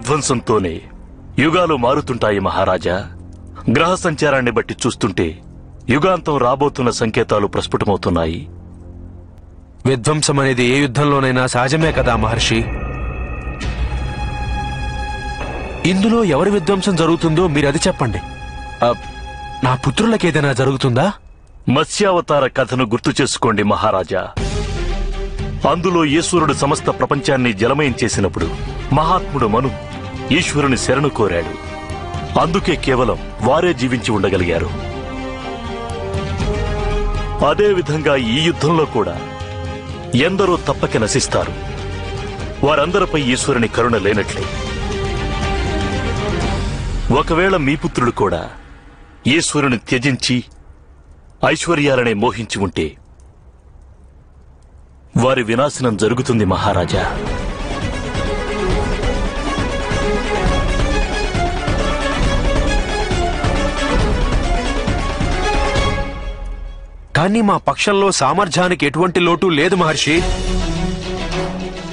విధ్వంసంతోనే యుగాలు మారుతుంటాయి మహారాజా. గ్రహ సంచారాన్ని బట్టి చూస్తుంటే యుగాంతం రాబోతున్న సంకేతాలు ప్రస్ఫుటమవుతున్నాయి. విధ్వంసం అనేది ఏ యుద్ధంలోనైనా సహజమే కదా మహర్షి. ఇందులో ఎవరి విధ్వంసం జరుగుతుందో మీరది చెప్పండి. నా పుత్రులకేదైనా జరుగుతుందా? మత్స్యావతార కథను గుర్తు చేసుకోండి మహారాజా. అందులో ఈశ్వరుడు సమస్త ప్రపంచాన్ని జలమయం చేసినప్పుడు మహాత్ముడు మను ఈశ్వరుని శరణు కోరాడు. అందుకే కేవలం వారే జీవించి ఉండగలిగారు. అదేవిధంగా ఈ యుద్ధంలో కూడా ఎందరో తప్పక నశిస్తారు. వారందరిపై ఈశ్వరుని కరుణ లేనట్లే. ఒకవేళ మీ పుత్రుడు కూడా ఈశ్వరుని త్యజించి ఐశ్వర్యాలనే మోహించి ఉంటే వారి వినాశనం జరుగుతుంది మహారాజా. కానీ మా పక్షంలో సామర్థ్యానికి ఎటువంటి లోటు లేదు మహర్షి.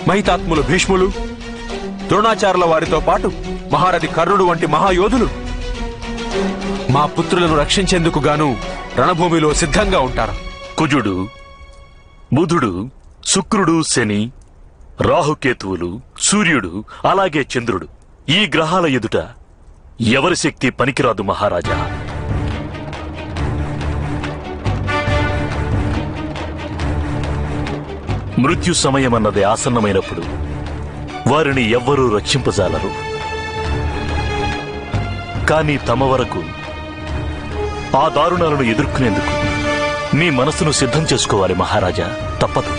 మహితాత్ములు భీష్ములు, ద్రోణాచార్యుల వారితో పాటు మహారథి కర్ణుడు వంటి మహాయోధులు మా పుత్రులను రక్షించేందుకు గాను రణభూమిలో సిద్ధంగా ఉంటారు. కుజుడు, బుధుడు, శుక్రుడు, శని, రాహుకేతువులు, సూర్యుడు, అలాగే చంద్రుడు, ఈ గ్రహాల ఎదుట ఎవరి శక్తి పనికిరాదు మహారాజా. మృత్యు సమయమన్నది ఆసన్నమైనప్పుడు వారిని ఎవ్వరూ రక్షింపజాలరు. కానీ తమ వరకు ఆ దారుణాలను ఎదుర్కొనేందుకు మీ మనసును సిద్ధం చేసుకోవాలి మహారాజా. తప్పదు.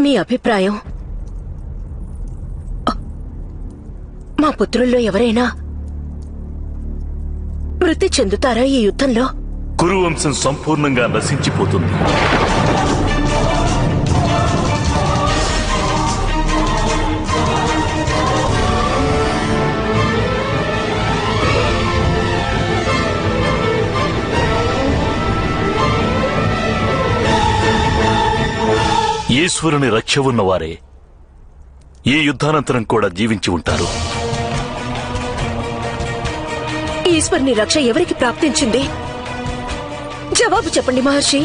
మీ అభిప్రాయం? మా పుత్రుల్లో ఎవరైనా మృతి చెందుతారా ఈ యుద్ధంలో? కురువంశం సంపూర్ణంగా నశించిపోతుంది. ఈశ్వరుని రక్ష ఉన్నవారే ఈ యుద్ధానంతరం కూడా జీవించి ఉంటారు. ఈశ్వరుని రక్ష ఎవరికి ప్రాప్తించింది? జవాబు చెప్పండి మహర్షి.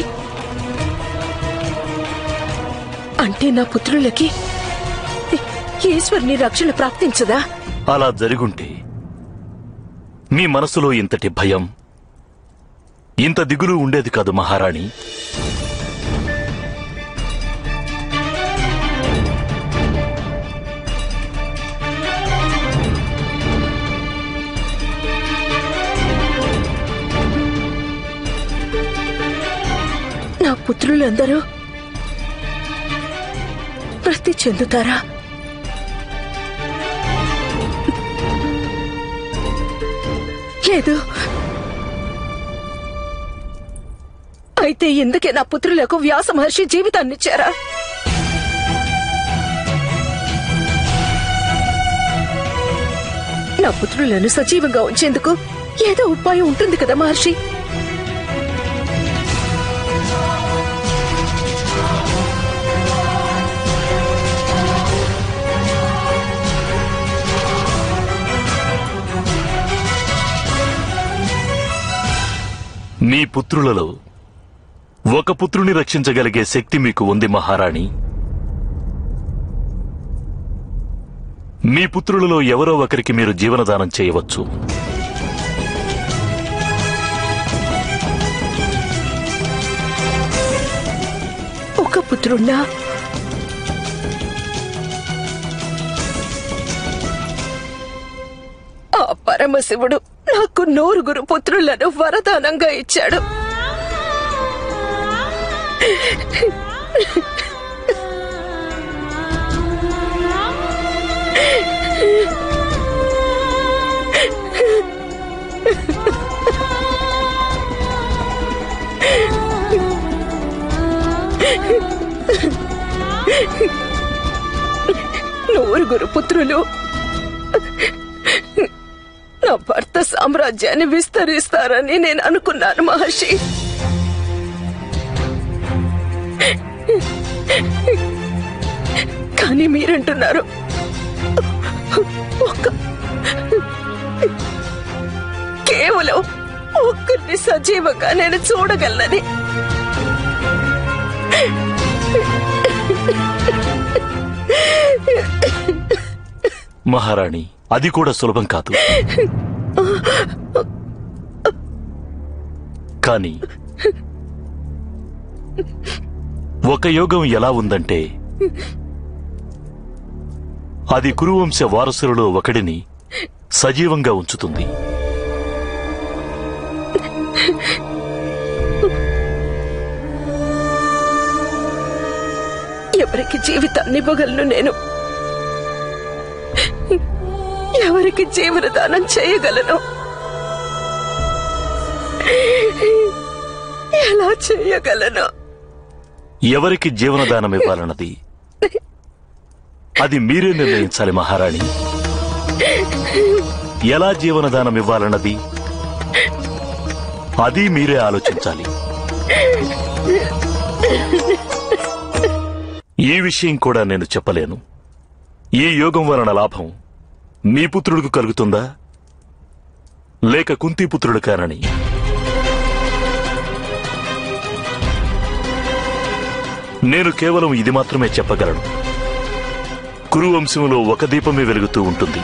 అంటే నా పుత్రులకి ఈశ్వరుని రక్షణ ప్రాప్తించదా? అలా జరుగుంటే మీ మనసులో ఇంతటి భయం, ఇంత దిగులు ఉండేది కాదు మహారాణి. నా పుత్రులందరూ మృతి చెందుతారా? లేదు. అయితే ఎందుకే నా పుత్రులకు వ్యాస మహర్షి జీవితాన్నిచ్చారా? నా పుత్రులను సజీవంగా ఉంచేందుకు ఏదో ఉపాయం ఉంటుంది కదా మహర్షి. మీ పుత్రులలో ఒక పుత్రుని రక్షించగలిగే శక్తి మీకు ఉంది మహారాణి. మీ పుత్రులలో ఎవరో ఒకరికి మీరు జీవనదానం చేయవచ్చు. ఒక పుత్రున్నా? ఆ పరమశివుడు నాకు 9 పుత్రులను వరదానంగా ఇచ్చాడు. నూరుగురు పుత్రులు నా భర్త సామ్రాజ్యాన్ని విస్తరిస్తారని నేను అనుకున్నాను మహర్షి. కానీ మీరంటున్నారు కేవలం ఒక్కరిని సజీవంగా నేను చూడగలనని. మహారాణి, అది కూడా సులభం కాదు. కానీ ఒక యోగం ఎలా ఉందంటే అది కురువంశ వారసులలో ఒకడిని సజీవంగా ఉంచుతుంది. ఎవరికి జీవితాన్ని ఇవ్వగలను నేను? ఎవరికి జీవనదానం చేయగలను? ఎలా చేయగలను? ఎవరికి జీవనదానం ఇవ్వాలన్నది అది మీరే నిర్ణయించాలి మహారాణి. ఎలా జీవనదానం ఇవ్వాలన్నది అది మీరే ఆలోచించాలి. ఈ విషయం కూడా నేను చెప్పలేను. ఈ యోగం వలన లాభం మీ పుత్రుడికి కలుగుతుందా లేక కుంతీపుత్రుడు కానని. నేను కేవలం ఇది మాత్రమే చెప్పగలను. కురువంశంలో ఒక దీపమే వెలుగుతూ ఉంటుంది.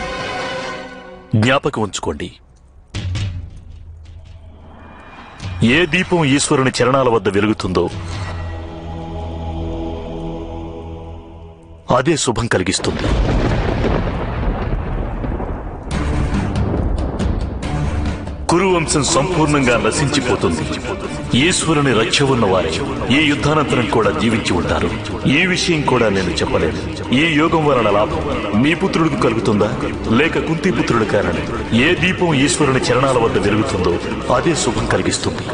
జ్ఞాపకం ఉంచుకోండి, ఏ దీపం ఈశ్వరుని చరణాల వద్ద వెలుగుతుందో అదే శుభం కలిగిస్తుంది. కురువంశం సంపూర్ణంగా నశించిపోతుంది. ఈశ్వరుని రక్ష ఉన్నవారే ఈ యుద్ధానంతరం కూడా జీవించి ఉంటారు. ఈ విషయం కూడా నేను చెప్పలేను. ఈ యోగం వలన లాభం మీ పుత్రుడికి కలుగుతుందా లేక కుంతీపుత్రుడు కానని. ఏ దీపం ఈశ్వరుని చరణాల వద్ద వెలుగుతుందో అదే శుభం కలిగిస్తుంది.